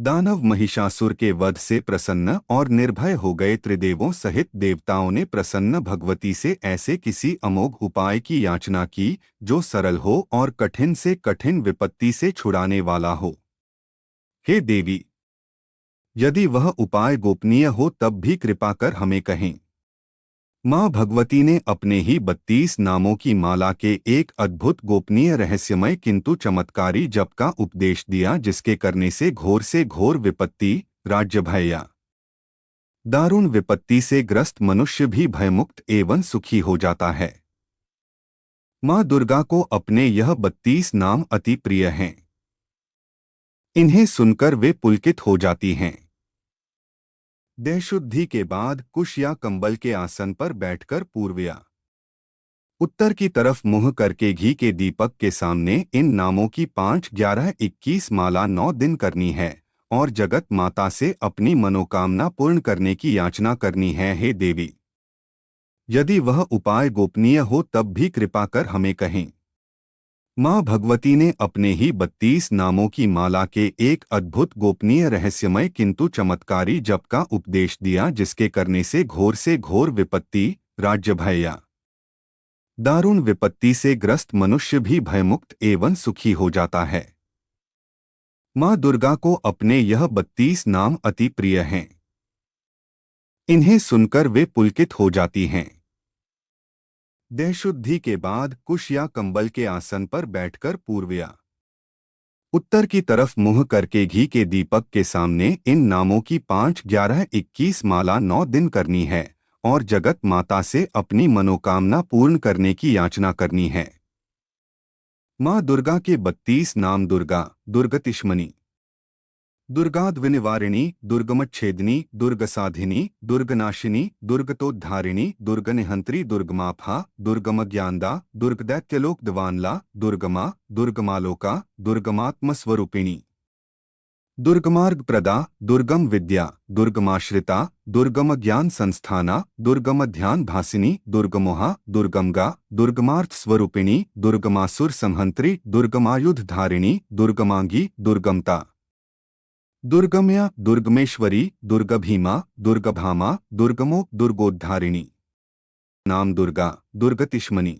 दानव महिषासुर के वध से प्रसन्न और निर्भय हो गए त्रिदेवों सहित देवताओं ने प्रसन्न भगवती से ऐसे किसी अमोघ उपाय की याचना की जो सरल हो और कठिन से कठिन विपत्ति से छुड़ाने वाला हो। हे देवी, यदि वह उपाय गोपनीय हो तब भी कृपा कर हमें कहें। माँ भगवती ने अपने ही 32 नामों की माला के एक अद्भुत गोपनीय रहस्यमय किंतु चमत्कारी जप का उपदेश दिया जिसके करने से घोर विपत्ति, राज्य भय या दारुण विपत्ति से ग्रस्त मनुष्य भी भयमुक्त एवं सुखी हो जाता है। माँ दुर्गा को अपने यह 32 नाम अति प्रिय हैं। इन्हें सुनकर वे पुलकित हो जाती हैं। देहशुद्धि के बाद कुश या कंबल के आसन पर बैठकर पूर्व या उत्तर की तरफ मुंह करके घी के दीपक के सामने इन नामों की 5, 11, 21 माला 9 दिन करनी है और जगत माता से अपनी मनोकामना पूर्ण करने की याचना करनी है। हे देवी, यदि वह उपाय गोपनीय हो तब भी कृपा कर हमें कहें। माँ भगवती ने अपने ही 32 नामों की माला के एक अद्भुत गोपनीय रहस्यमय किंतु चमत्कारी जप का उपदेश दिया जिसके करने से घोर विपत्ति, राज्य भय या दारुण विपत्ति से ग्रस्त मनुष्य भी भयमुक्त एवं सुखी हो जाता है। माँ दुर्गा को अपने यह 32 नाम अति प्रिय हैं। इन्हें सुनकर वे पुलकित हो जाती हैं। देहशुद्धि के बाद कुश या कंबल के आसन पर बैठकर पूर्व या उत्तर की तरफ मुंह करके घी के दीपक के सामने इन नामों की 5, 11, 21 माला 9 दिन करनी है और जगत माता से अपनी मनोकामना पूर्ण करने की याचना करनी है। माँ दुर्गा के 32 नाम दुर्गा, दुर्गतिष्मनि, दुर्गाद्विनिवारिणी, दुर्गमच्छेदिनी, दुर्गसाधिनी, दुर्गनाशिनी, दुर्गतोद्धारिणी, दुर्गनिहंत्री, दुर्गमाफा, दुर्गमज्ञानदा, दुर्गदैत्यलोकदवानला, दुर्गमा, दुर्गमालोका, दुर्गमात्मस्वरूपिणी, दुर्गमार्ग प्रदा, दुर्गम विद्या, दुर्गमाश्रिता, दुर्गम ज्ञान संस्थाना, दुर्गम ध्यान भासिनी, दुर्गमोहा, दुर्गमगा, दुर्गमार्थ स्वरूपिणी, दुर्गमासुर संहंत्री, दुर्गमायुध धारिणी, दुर्गमांगी, दुर्गमता, दुर्गम्या, दुर्गमेश्वरी, दुर्गभीमा, दुर्गभामा, दुर्गमो, दुर्गोद्धारिणी। नाम दुर्गा, दुर्गतिष्मनि,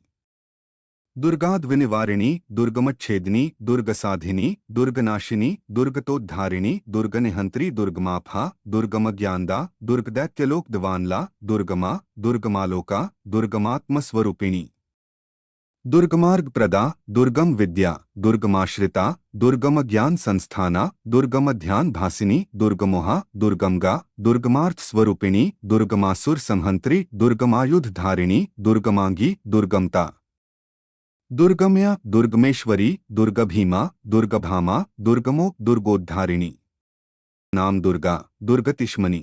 दुर्गाद्विनिवारिणी, दुर्गमच्छेदिनी, दुर्गसाधिनी, दुर्गनाशिनी, दुर्गतोद्धारिणी, दुर्गनिहंत्री, दुर्गमाफा, दुर्गमज्ञानदा, दुर्गदैत्यलोकदवानला, दुर्गमा, दुर्गमालोका, दुर्गमात्मस्वरूपिणी, दुर्गमार्ग प्रदा, दुर्गम विद्या, दुर्गमाश्रिता, दुर्गम ज्ञान संस्थाना, दुर्गम ध्यान भासिनी, दुर्गमोहा, दुर्गमगा, दुर्गमार्थ स्वरूपिणी, दुर्गमासुर संहंत्री, दुर्गमायुध धारिणी, दुर्गमांगी, दुर्गमता, दुर्गम्या, दुर्गमेश्वरी, दुर्गभीमा, दुर्गभामा, दुर्गमो, दुर्गोद्धारिणी। नाम दुर्गा, दुर्गतिष्मनि,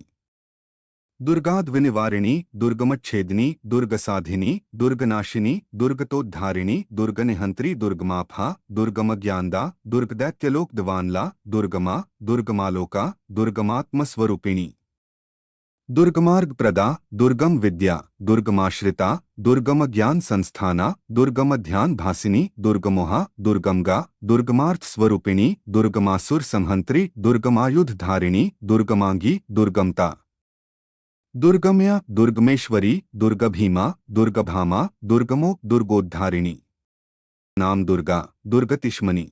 दुर्गाद्विनिवारिणी, दुर्गमच्छेदिनी, दुर्गसाधिनी, दुर्गनाशिनी, दुर्गतोद्धारिणी, दुर्गनिहंत्री, दुर्गमाफा, दुर्गमज्ञानदा, दुर्गदैत्यलोकदवानला, दुर्गमा, दुर्गमालोका, दुर्गमात्मस्वरूपिणी, दुर्गमार्ग प्रदा, दुर्गम विद्या, दुर्गमाश्रिता, दुर्गम ज्ञान संस्थाना, दुर्गम ध्यान भासिनी, दुर्गमोहा, दुर्गमगा, दुर्गमार्थ स्वरूपिणी, दुर्गमासुर संहंत्री, दुर्गमायुध धारिणी, दुर्गमांगी, दुर्गमता, दुर्गम्या, दुर्गमेश्वरी, दुर्गभीमा, दुर्गभामा, दुर्गमो, दुर्गोद्धारिणी। नाम दुर्गा, दुर्गतिष्मनि,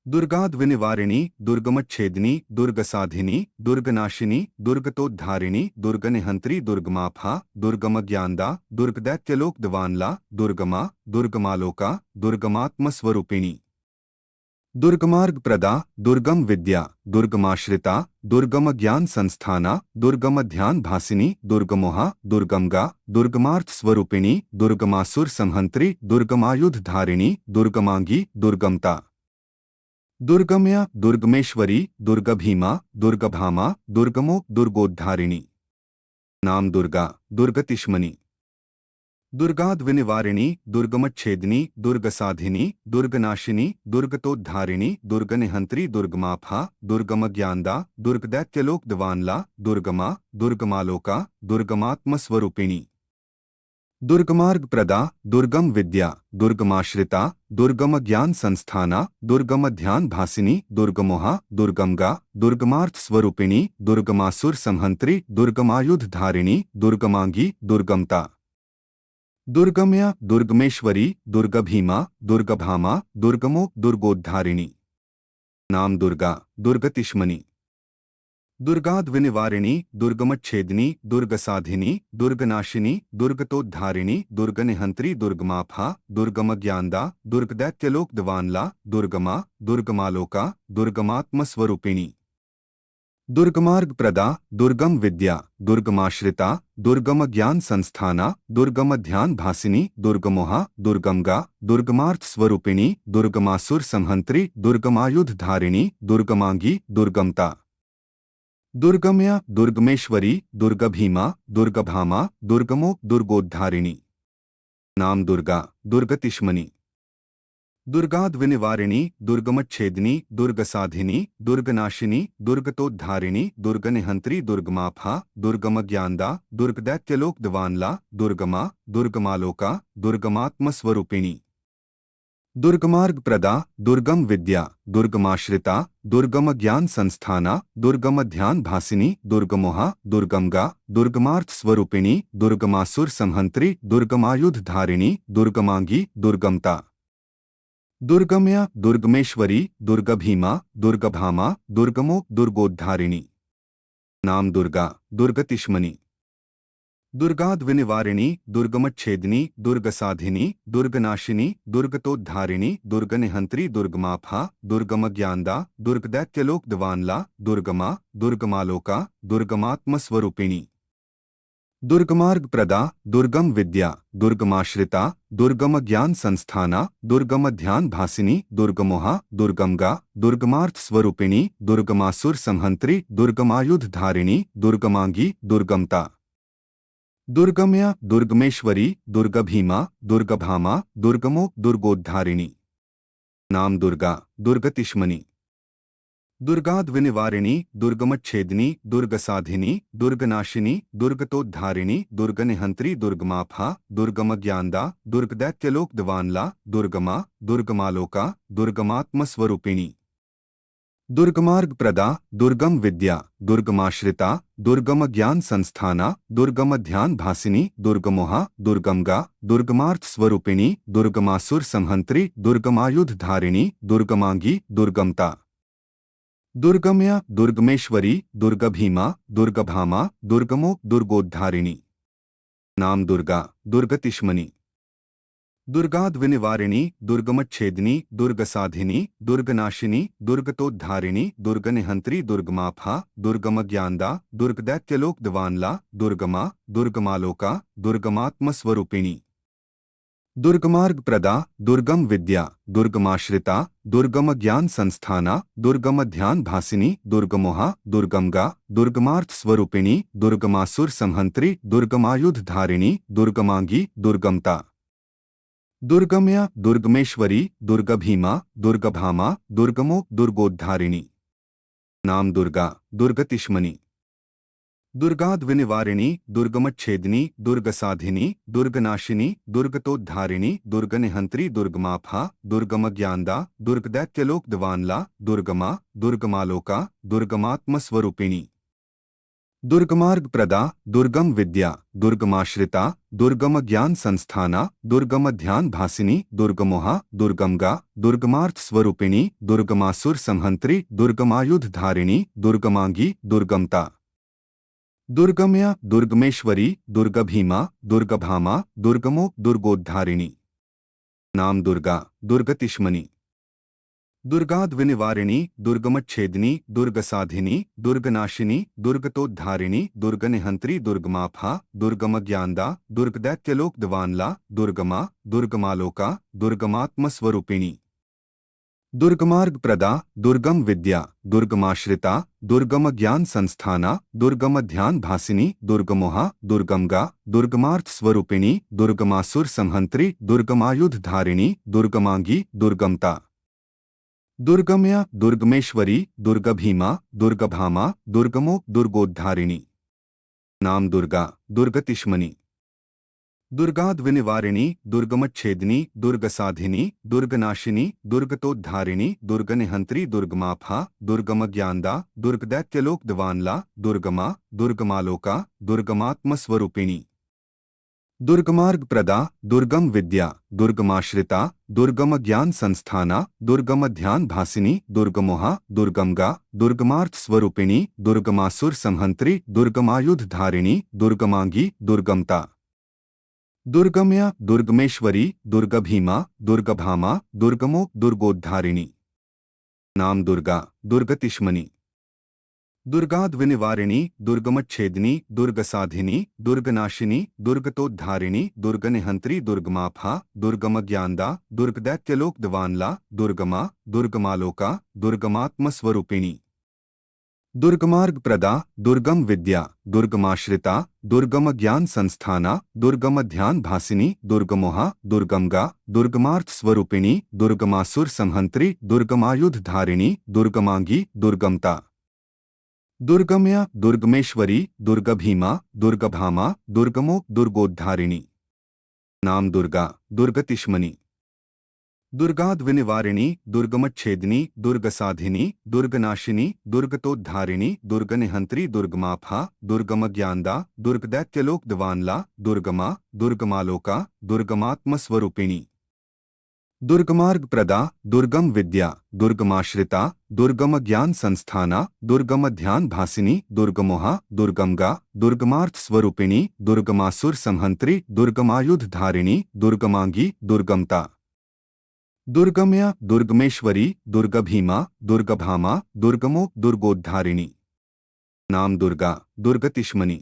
दुर्गाद्विनिवारिणी, दुर्गमच्छेदिनी, दुर्गसाधिनी, दुर्गनाशिनी, दुर्गतोद्धारिणी, दुर्गनिहंत्री, दुर्गमाफा, दुर्गमज्ञानदा, दुर्गदैत्यलोकदवानला, दुर्गमा, दुर्गमालोका, दुर्गमात्मस्वरूपिणी, दुर्गमार्ग प्रदा, दुर्गम विद्या, दुर्गमाश्रिता, दुर्गम ज्ञान संस्थाना, दुर्गम ध्यान भासिनी, दुर्गमोहा, दुर्गमगा, दुर्गमार्थ स्वरूपिणी, दुर्गमासुर संहंत्री, दुर्गमायुध धारिणी, दुर्गमांगी, दुर्गमता, दुर्गम्या, दुर्गमेश्वरी, दुर्गभीमा, दुर्गभामा, दुर्गमो, दुर्गोद्धारिणी। नाम दुर्गा, दुर्गतिष्मनि, दुर्गाद्विनिवारिणी, दुर्गमच्छेदिनी, दुर्गसाधिनी, दुर्गनाशिनी, दुर्गतोद्धारिणी, दुर्गनिहंत्री, दुर्गमाफा, दुर्गमज्ञानदा, दुर्गदैत्यलोकदवानला, दुर्गमा, दुर्गमालोका, दुर्गमात्मस्वरूपिणी, दुर्गमार्ग प्रदा, दुर्गम विद्या, दुर्गमाश्रिता, दुर्गम ज्ञान संस्थाना, दुर्गम ध्यान भासिनी, दुर्गमोहा, दुर्गमगा, दुर्गमार्थ स्वरूपिणी, दुर्गमासुर संहंत्री, दुर्गमायुध धारिणी, दुर्गमांगी, दुर्गमता, दुर्गम्या, दुर्गमेश्वरी, दुर्गभीमा, दुर्गभामा, दुर्गमो, दुर्गोद्धारिणी। नाम दुर्गा, दुर्गतिष्मनि, दुर्गाद्विनिवारिणी, दुर्गमच्छेदिनी, दुर्गसाधिनी, दुर्गनाशिनी, दुर्गतोद्धारिणी, दुर्गनिहंत्री, दुर्गमाफा, दुर्गमज्ञानदा, दुर्गदैत्यलोक दवानला, दुर्गमा, दुर्गमालोका, दुर्गमात्मस्वरूपिणी। दुर्गमार्ग प्रदा, दुर्गम विद्या, दुर्गमाश्रिता, दुर्गम ज्ञान संस्थाना, दुर्गम ध्यान भासिनी, दुर्गमोहा, दुर्गमगा, दुर्गमार्थ स्वरूपिणी, दुर्गमासुर संहंत्री, दुर्गमायुध धारिणी, दुर्गमांगी, दुर्गमता, दुर्गम्या, दुर्गमेश्वरी, दुर्गभीमा, दुर्गभामा, दुर्गमो, दुर्गोद्धारिणी। नाम दुर्गा, दुर्गतिष्मनि, दुर्गाद्विनिवारिणी, दुर्गमच्छेदिनी, दुर्गसाधिनी, दुर्गनाशिनी, दुर्गतोद्धारिणी, दुर्गनिहंत्री, दुर्गमाफा, दुर्गमज्ञानदा, दुर्गदैत्यलोक दवानला, दुर्गमा, दुर्गमालोका, दुर्गमात्मस्वरूपिणी। दुर्गमार्ग प्रदा, दुर्गम विद्या, दुर्गमाश्रिता, दुर्गम ज्ञान संस्थाना, दुर्गम ध्यान भासिनी, दुर्गमोहा, दुर्गमगा, दुर्गमार्थ स्वरूपिणी, दुर्गमासुर संहंत्री, दुर्गमायुध धारिणी, दुर्गमांगी, दुर्गमता, दुर्गम्या, दुर्गमेश्वरी, दुर्गभीमा, दुर्गभामा, दुर्गमो, दुर्गोद्धारिणी। नाम दुर्गा, दुर्गतिष्मनि, दुर्गाद्विनिवारिणी, दुर्गमच्छेदिनी, दुर्गसाधिनी, दुर्गनाशिनी, दुर्गतोद्धारिणी, दुर्गनिहंत्री, दुर्गमाफा, दुर्गमज्ञानदा, दुर्गदैत्यलोक दवानला, दुर्गमा, दुर्गमालोका, दुर्गमात्मस्वरूपिणी। दुर्गमार्ग प्रदा, दुर्गम विद्या, दुर्गमाश्रिता, दुर्गम ज्ञान संस्थाना, दुर्गम ध्यान भासिनी, दुर्गमोहा, दुर्गमगा, दुर्गमार्थ स्वरूपिणी, दुर्गमासुर संहंत्री, दुर्गमायुध धारिणी, दुर्गमांगी, दुर्गमता, दुर्गम्या, दुर्गमेश्वरी, दुर्गभीमा, दुर्गभामा, दुर्गमो, दुर्गोद्धारिणी। नाम दुर्गा, दुर्गतिष्मनि, दुर्गाद्विनिवारिणी, दुर्गमच्छेदिनी, दुर्गसाधिनी, दुर्गनाशिनी, दुर्गतोद्धारिणी, दुर्गनिहंत्री, दुर्गमाफा, दुर्गमज्ञानदा, दुर्गदैत्यलोक दवानला, दुर्गमा, दुर्गमालोका, दुर्गमात्मस्वरूपिणी। दुर्गमार्ग प्रदा, दुर्गम विद्या, दुर्गमाश्रिता, दुर्गम ज्ञान संस्थाना, दुर्गम ध्यान भासिनी, दुर्गमोहा, दुर्गमगा, दुर्गमार्थ स्वरूपिणी, दुर्गमासुर संहंत्री, दुर्गमायुध धारिणी, दुर्गमांगी, दुर्गमता, दुर्गम्या, दुर्गमेश्वरी, दुर्गभीमा, दुर्गभामा, दुर्गमो, दुर्गोद्धारिणी। नाम दुर्गा, दुर्गतिष्मनि, दुर्गाद्विनिवारिणी, दुर्गमच्छेदिनी, दुर्गसाधिनी, दुर्गनाशिनी, दुर्गतोद्धारिणी, दुर्गनिहंत्री, दुर्गमाफा, दुर्गमज्ञानदा, दुर्गदैत्यलोक दवानला, दुर्गमा, दुर्गमालोका, दुर्गमात्मस्वरूपिणी। दुर्गमार्ग प्रदा, दुर्गम विद्या, दुर्गमाश्रिता, दुर्गम ज्ञान संस्थाना, दुर्गम ध्यान भासिनी, दुर्गमोहा, दुर्गमगा, दुर्गमार्थ स्वरूपिणी, दुर्गमासुर संहंत्री, दुर्गमायुध धारिणी, दुर्गमांगी, दुर्गमता, दुर्गम्या, दुर्गमेश्वरी, दुर्गभीमा, दुर्गभामा, दुर्गमो, दुर्गोद्धारिणी। नाम दुर्गा, दुर्गतिष्मनि, दुर्गाद्विनिवारिणी, दुर्गमच्छेदिनी, दुर्गसाधिनी, दुर्गनाशिनी, दुर्गतोद्धारिणी, दुर्गनिहंत्री, दुर्गमाफा, दुर्गमज्ञानदा, दुर्गदैत्यलोक दवानला, दुर्गमा, दुर्गमालोका, दुर्गमात्मस्वरूपिणी। दुर्गमार्ग प्रदा, दुर्गम विद्या, दुर्गमाश्रिता, दुर्गम ज्ञान संस्थाना, दुर्गम ध्यान भासिनी, दुर्गमोहा, दुर्गमगा, दुर्गमार्थ स्वरूपिणी, दुर्गमासुर संहंत्री, दुर्गमायुध धारिणी, दुर्गमांगी, दुर्गमता, दुर्गम्या, दुर्गमेश्वरी, दुर्गभीमा, दुर्गभामा, दुर्गमो, दुर्गोद्धारिणी। नाम दुर्गा, दुर्गतिष्मनि, दुर्गाद्विनिवारिणी, दुर्गमच्छेदिनी, दुर्गसाधिनी, दुर्गनाशिनी, दुर्गतोद्धारिणी, दुर्गनिहंत्री, दुर्गमाफा, दुर्गमज्ञानदा, दुर्गदैत्यलोक दवानला, दुर्गमा, दुर्गमालोका, दुर्गमात्मस्वरूपिणी। दुर्गमार्ग प्रदा, दुर्गम विद्या, दुर्गमाश्रिता, दुर्गम ज्ञान संस्थाना, दुर्गम ध्यान भासिनी, दुर्गमोहा, दुर्गमगा, दुर्गमार्थ स्वरूपिणी, दुर्गमासुर संहंत्री, दुर्गमायुध धारिणी, दुर्गमांगी, दुर्गमता, दुर्गम्या, दुर्गमेश्वरी, दुर्गभीमा, दुर्गभामा, दुर्गमो, दुर्गोद्धारिणी। नाम दुर्गा, दुर्गतिष्मनि, दुर्गाद्विनिवारिणी दुर्गमच्छेदिनी दुर्गसाधिनी दुर्गनाशिनी दुर्गतोद्धारिणी दुर्गनिहंत्री दुर्गमाफा दुर्गमज्ञानदा दुर्गदैत्यलोकदवानला दुर्गमा दुर्गमालोका दुर्गमात्मस्वरूपिणी दुर्गमार्ग प्रदा दुर्गम विद्या दुर्गमाश्रिता दुर्गम ज्ञान संस्थाना दुर्गम ध्यान भासिनी दुर्गमोहा दुर्गमगा दुर्गमार्थ स्वरूपिणी दुर्गमासुर संहंत्री दुर्गमायुध धारिणी दुर्गमांगी दुर्गमता दुर्गम्या दुर्गमेश्वरी दुर्गभीमा दुर्गभामा दुर्गमो दुर्गोद्धारिणी नाम दुर्गा दुर्गतिष्मनि दुर्गाद्विनिवारिणी दुर्गमच्छेदिनी दुर्गसाधिनी दुर्गनाशिनी दुर्गतोद्धारिणी दुर्गनिहंत्री दुर्गमाफा दुर्गमज्ञानदा दुर्गदैत्यलोकदवानला दुर्गमा दुर्गमालोका दुर्गमात्मस्वरूपिणी दुर्गमार्ग प्रदा दुर्गम विद्या दुर्गमाश्रिता दुर्गम ज्ञान संस्थाना दुर्गम ध्यान भासिनी दुर्गमोहा दुर्गमगा दुर्गमार्थ स्वरूपिणी दुर्गमासुर संहंत्री दुर्गमायुध धारिणी दुर्गमांगी दुर्गमता दुर्गम्या दुर्गमेश्वरी दुर्गभीमा दुर्गभामा दुर्गमो दुर्गोद्धारिणी नाम दुर्गा दुर्गतिष्मनि दुर्गाद्विनिवारिणी दुर्गमच्छेदिनी दुर्गसाधिनी दुर्गनाशिनी दुर्गतोद्धारिणी दुर्गनिहंत्री दुर्गमाफा दुर्गमज्ञानदा दुर्गदैत्यलोकदवानला दुर्गमा दुर्गमालोका दुर्गमात्मस्वरूपिणी दुर्गमार्ग प्रदा दुर्गम विद्या दुर्गमाश्रिता दुर्गम ज्ञान संस्थाना दुर्गम ध्यान भासिनी दुर्गमोहा दुर्गमगा दुर्गमार्थ स्वरूपिणी दुर्गमासुर संहंत्री दुर्गमायुध धारिणी दुर्गमांगी दुर्गमता दुर्गम्या दुर्गमेश्वरी दुर्गभीमा दुर्गभामा दुर्गमो दुर्गोद्धारिणी नाम दुर्गा दुर्गतिष्मनि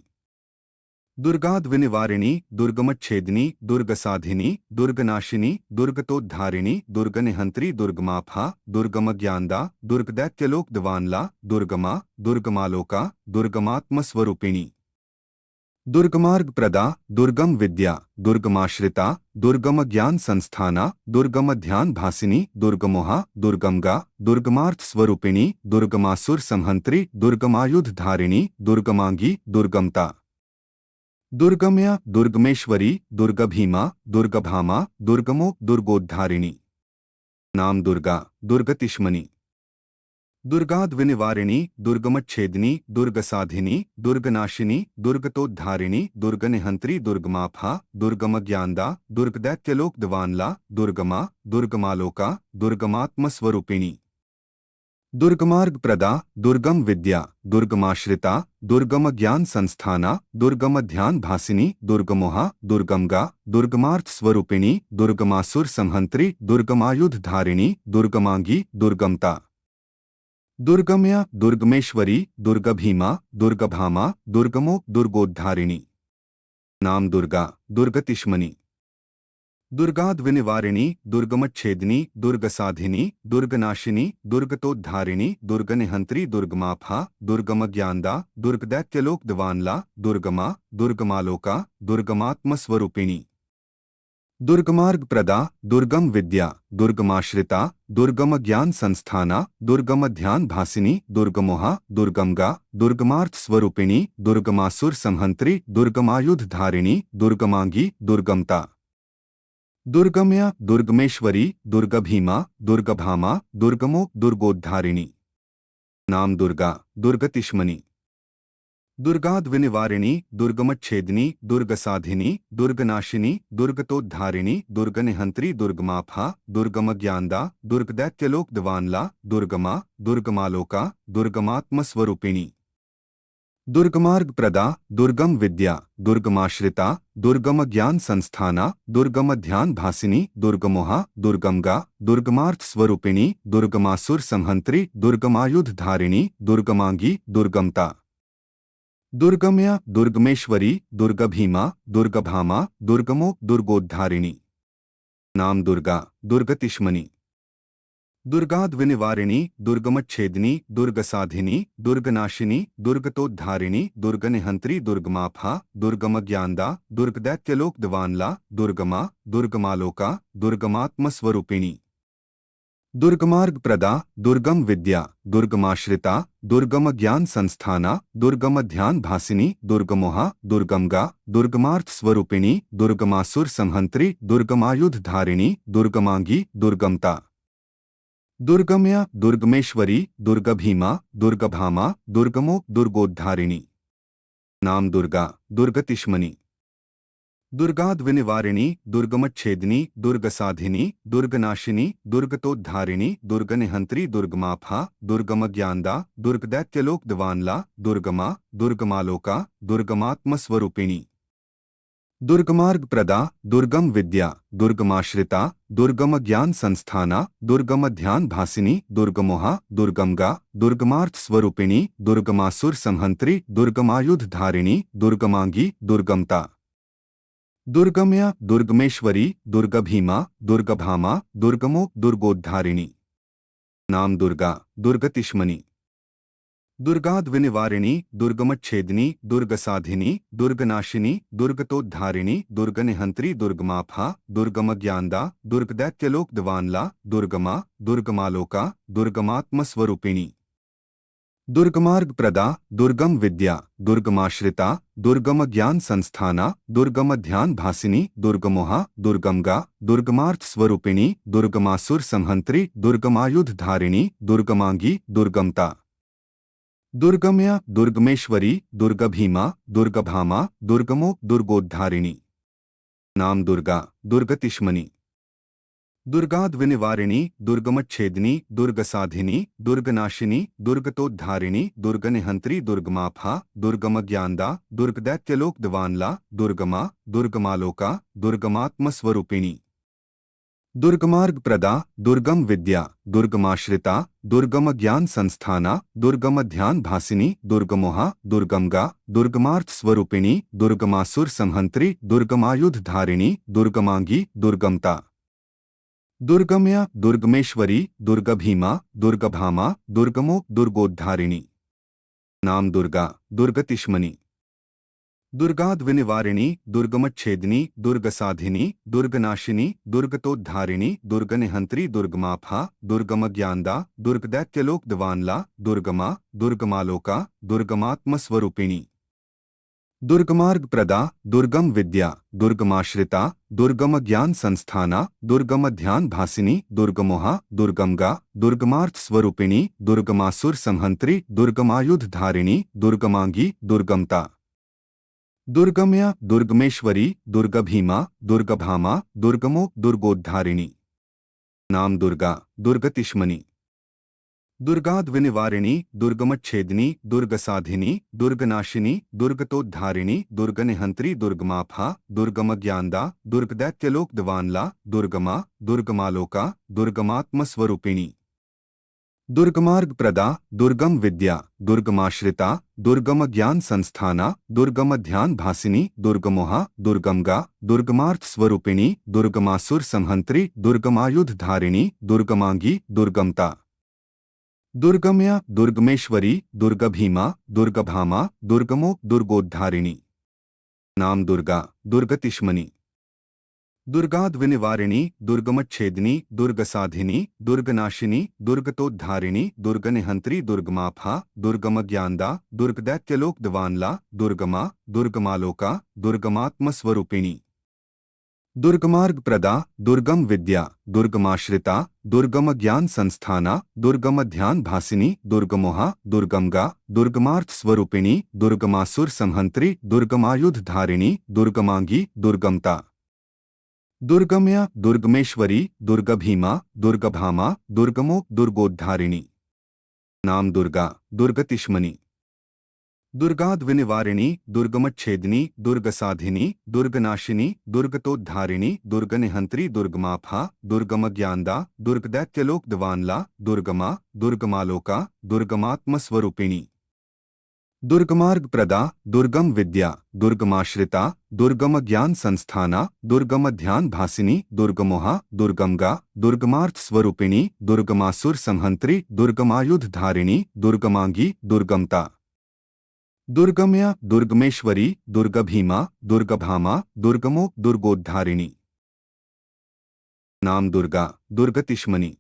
दुर्गाद्विनिवारिणी दुर्गमच्छेदिनी दुर्गसाधिनी दुर्गनाशिनी दुर्गतोद्धारिणी दुर्गनिहंत्री दुर्गमाफा दुर्गमज्ञानदा दुर्गदैत्यलोकदवानला दुर्गमा दुर्गमालोका दुर्गमात्मस्वरूपिणी दुर्गमार्ग प्रदा दुर्गम विद्या दुर्गमाश्रिता दुर्गम ज्ञान संस्थाना दुर्गम ध्यान भासिनी दुर्गमोहा दुर्गमगा दुर्गमार्थ स्वरूपिणी दुर्गमासुर संहंत्री दुर्गमायुध धारिणी दुर्गमांगी दुर्गमता दुर्गम्या दुर्गमेश्वरी दुर्गभीमा दुर्गभामा दुर्गमो दुर्गोद्धारिणी नाम दुर्गा दुर्गतिष्मनि दुर्गाद्विनिवारिणी दुर्गमच्छेदिनी दुर्गसाधिनी दुर्गनाशिनी दुर्गतोद्धारिणी दुर्गनिहंत्री दुर्गमाफा दुर्गमज्ञानदा दुर्गदैत्यलोकदवानला दुर्गमा दुर्गमालोका दुर्गमात्मस्वरूपिणी दुर्गमार्ग प्रदा दुर्गम विद्या दुर्गमाश्रिता दुर्गम ज्ञान संस्थाना दुर्गम ध्यान भासिनी दुर्गमोहा दुर्गमगा दुर्गमार्थ स्वरूपिणी दुर्गमासुर संहंत्री दुर्गमायुध धारिणी दुर्गमांगी दुर्गमता दुर्गम्या दुर्गमेश्वरी दुर्गभीमा दुर्गभामा दुर्गमो दुर्गोद्धारिणी नाम दुर्गा दुर्गतिष्मनि दुर्गाद्विनिवारिणी दुर्गमच्छेदिनी दुर्गसाधिनी दुर्गनाशिनी दुर्गतोद्धारिणी दुर्गनिहंत्री दुर्गमाफा दुर्गमज्ञानदा दुर्गदैत्यलोकदवानला दुर्गमा दुर्गमालोका दुर्गमात्मस्वरूपिणी दुर्गमार्ग प्रदा दुर्गम विद्या दुर्गमाश्रिता दुर्गम ज्ञान संस्थाना दुर्गम ध्यान भासिनी दुर्गमोहा दुर्गमगा दुर्गमार्थ स्वरूपिणी दुर्गमासुर संहंत्री दुर्गमायुध धारिणी दुर्गमांगी दुर्गमता दुर्गम्या दुर्गमेश्वरी दुर्गभीमा दुर्गभामा दुर्गमो दुर्गोद्धारिणी नाम दुर्गा दुर्गतिष्मनि दुर्गाद्विनिवारिणी दुर्गमच्छेदिनी दुर्गसाधिनी दुर्गनाशिनी दुर्गतोद्धारिणी दुर्गनिहंत्री दुर्गमाफा दुर्गमज्ञानदा दुर्गदैत्यलोकदवानला दुर्गमा दुर्गमालोका दुर्गमात्मस्वरूपिणी दुर्गमार्ग प्रदा दुर्गम विद्या दुर्गमाश्रिता दुर्गम ज्ञान संस्थाना दुर्गम ध्यान भासिनी दुर्गमोहा दुर्गमगा दुर्गमार्थ स्वरूपिणी दुर्गमासुर संहंत्री दुर्गमायुध धारिणी दुर्गमांगी दुर्गमता दुर्गम्या दुर्गमेश्वरी दुर्गभीमा दुर्गभामा दुर्गमो दुर्गोद्धारिणी नाम दुर्गा दुर्गतिष्मनि दुर्गाद्विनिवारिणी दुर्गमच्छेदिनी दुर्गसाधिनी दुर्गनाशिनी दुर्गतोद्धारिणी दुर्गनिहंत्री दुर्गमाफा दुर्गमज्ञानदा दुर्गदैत्यलोकदवानला दुर्गमा दुर्गमालोका दुर्गमात्मस्वरूपिणी दुर्गमार्ग प्रदा, दुर्गम विद्या, दुर्गमाश्रिता, दुर्गम ज्ञान संस्थाना, दुर्गम ध्यान भासिनी, दुर्गमोहा, दुर्गमगा, दुर्गमार्थ स्वरूपिणी, दुर्गमासुर संहंत्री, दुर्गमायुध धारिणी, दुर्गमांगी, दुर्गमता। दुर्गम्या, दुर्गमेश्वरी, दुर्गभीमा, दुर्गभामा, दुर्गमो, दुर्गोद्धारिणी। नाम दुर्गा, दुर्गतिष्मनि। दुर्गाद्विनिवारिणी, दुर्गमच्छेदिनी, दुर्गसाधिनी, दुर्गनाशिनी, दुर्गतोद्धारिणी, दुर्गनिहंत्री, दुर्गमाफा, दुर्गमज्ञानदा, दुर्गदैत्यलोक दिवानला, दुर्गमा, दुर्गमालोका, दुर्गमात्मस्वरूपिणी। दुर्गमार्ग प्रदा, दुर्गम विद्या, दुर्गमाश्रिता, दुर्गम ज्ञान संस्थाना, दुर्गम ध्यान भासिनी, दुर्गमोहा, दुर्गमगा, दुर्गमार्थ स्वरूपिणी, दुर्गमासुर संहंत्री, दुर्गमायुध धारिणी, दुर्गमांगी, दुर्गमता। दुर्गम्या, दुर्गमेश्वरी, दुर्गभीमा, दुर्गभामा, दुर्गमो, दुर्गोद्धारिणी। नाम दुर्गा, दुर्गतिष्मनि। दुर्गाद्विनिवारिणी, दुर्गमच्छेदिनी, दुर्गसाधिनी, दुर्गनाशिनी, दुर्गतोद्धारिणी, दुर्गनिहंत्री, दुर्गमाफा, दुर्गमज्ञानदा, दुर्गदैत्यलोक दिवानला, दुर्गमा, दुर्गमालोका, दुर्गमात्मस्वरूपिणी। दुर्गमार्ग प्रदा, दुर्गम विद्या, दुर्गमाश्रिता, दुर्गम ज्ञान संस्थाना, दुर्गम ध्यान भासिनी, दुर्गमोहा, दुर्गमगा, दुर्गमार्थ स्वरूपिणी, दुर्गमासुर संहंत्री, दुर्गमायुध धारिणी, दुर्गमांगी, दुर्गमता। दुर्गम्या, दुर्गमेश्वरी, दुर्गभीमा, दुर्गभामा, दुर्गमो, दुर्गोद्धारिणी। नाम दुर्गा, दुर्गतिष्मनि। दुर्गाद्विनिवारिणी, दुर्गमच्छेदिनी, दुर्गसाधिनी, दुर्गनाशिनी, दुर्गतोद्धारिणी, दुर्गनिहंत्री, दुर्गमाफा, दुर्गमज्ञानदा, दुर्गदैत्यलोक दिवानला, दुर्गमा, दुर्गमालोका, दुर्गमात्मस्वरूपिणी। दुर्गमार्ग प्रदा, दुर्गम विद्या, दुर्गमाश्रिता, दुर्गम ज्ञान संस्थाना, दुर्गम ध्यान भासिनी, दुर्गमोहा, दुर्गमगा, दुर्गमार्थ स्वरूपिणी, दुर्गमासुर संहंत्री, दुर्गमायुध धारिणी, दुर्गमांगी, दुर्गमता। दुर्गम्या, दुर्गमेश्वरी, दुर्गभीमा, दुर्गभामा, दुर्गमो, दुर्गोद्धारिणी। नाम दुर्गा, दुर्गतिष्मनि। दुर्गाद्विनिवारिणी, दुर्गमच्छेदिनी, दुर्गसाधिनी, दुर्गनाशिनी, दुर्गतोद्धारिणी, दुर्गनिहंत्री, दुर्गमाफा, दुर्गमज्ञानदा, दुर्गदैत्यलोक दिवानला, दुर्गमा, दुर्गमालोका, दुर्गमात्मस्वरूपिणी। दुर्गमार्ग प्रदा, दुर्गम विद्या, दुर्गमाश्रिता, दुर्गम ज्ञान संस्थाना, दुर्गम ध्यान भासिनी, दुर्गमोहा, दुर्गमगा, दुर्गमार्थ स्वरूपिणी, दुर्गमासुर संहंत्री, दुर्गमायुध धारिणी, दुर्गमांगी, दुर्गमता। दुर्गम्या, दुर्गमेश्वरी, दुर्गभीमा, दुर्गभामा, दुर्गमो, दुर्गोद्धारिणी। नाम दुर्गा, दुर्गतिष्मनि। दुर्गाद्विनिवारिणी, दुर्गमच्छेदिनी, दुर्गसाधिनी, दुर्गनाशिनी, दुर्गतोद्धारिणी, दुर्गनिहंत्री, दुर्गमाफा, दुर्गमज्ञानदा, दुर्गदैत्यलोक दिवानला, दुर्गमा, दुर्गमालोका, दुर्गमात्मस्वरूपिणी। दुर्गमार्ग प्रदा, दुर्गम विद्या, दुर्गमाश्रिता, दुर्गम ज्ञान संस्थाना, दुर्गम ध्यान भासिनी, दुर्गमोहा, दुर्गमगा, दुर्गमार्थ स्वरूपिणी, दुर्गमासुर संहंत्री, दुर्गमायुध धारिणी, दुर्गमांगी, दुर्गमता। दुर्गम्या, दुर्गमेश्वरी, दुर्गभीमा, दुर्गभामा, दुर्गमो, दुर्गोद्धारिणी। नाम दुर्गा, दुर्गतिष्मनि। दुर्गाद्विनिवारिणी, दुर्गमच्छेदिनी, दुर्गसाधिनी, दुर्गनाशिनी, दुर्गतोद्धारिणी, दुर्गनिहंत्री, दुर्गमाफा, दुर्गमज्ञानदा, दुर्गदैत्यलोक दिवानला, दुर्गमा, दुर्गमालोका, दुर्गमात्मस्वरूपिणी। दुर्गमार्ग प्रदा, दुर्गम विद्या, दुर्गमाश्रिता, दुर्गम ज्ञान संस्थाना, दुर्गम ध्यान भासिनी, दुर्गमोहा, दुर्गमगा, दुर्गमार्थ स्वरूपिणी, दुर्गमासुर संहंत्री, दुर्गमायुध धारिणी, दुर्गमांगी, दुर्गमता। दुर्गम्या, दुर्गमेश्वरी, दुर्गभीमा, दुर्गभामा, दुर्गमो, दुर्गोद्धारिणी। नाम दुर्गा, दुर्गतिष्मनि। दुर्गाद्विनिवारिणी, दुर्गमच्छेदिनी, दुर्गसाधिनी, दुर्गनाशिनी, दुर्गतोद्धारिणी, दुर्गनिहंत्री, दुर्गमाफा, दुर्गमज्ञानदा, दुर्गदैत्यलोक दिवानला, दुर्गमा, दुर्गमालोका, दुर्गमात्मस्वरूपिणी। दुर्गमार्ग प्रदा, दुर्गम विद्या, दुर्गमाश्रिता, दुर्गम ज्ञान संस्थाना, दुर्गम ध्यान भासिनी, दुर्गमोहा, दुर्गमगा, दुर्गमार्थ स्वरूपिणी, दुर्गमासुर संहंत्री, दुर्गमायुध धारिणी, दुर्गमांगी, दुर्गमता। दुर्गम्या, दुर्गमेश्वरी, दुर्गभीमा, दुर्गभामा, दुर्गमो, दुर्गोद्धारिणी। नाम दुर्गा, दुर्गतिष्मनि।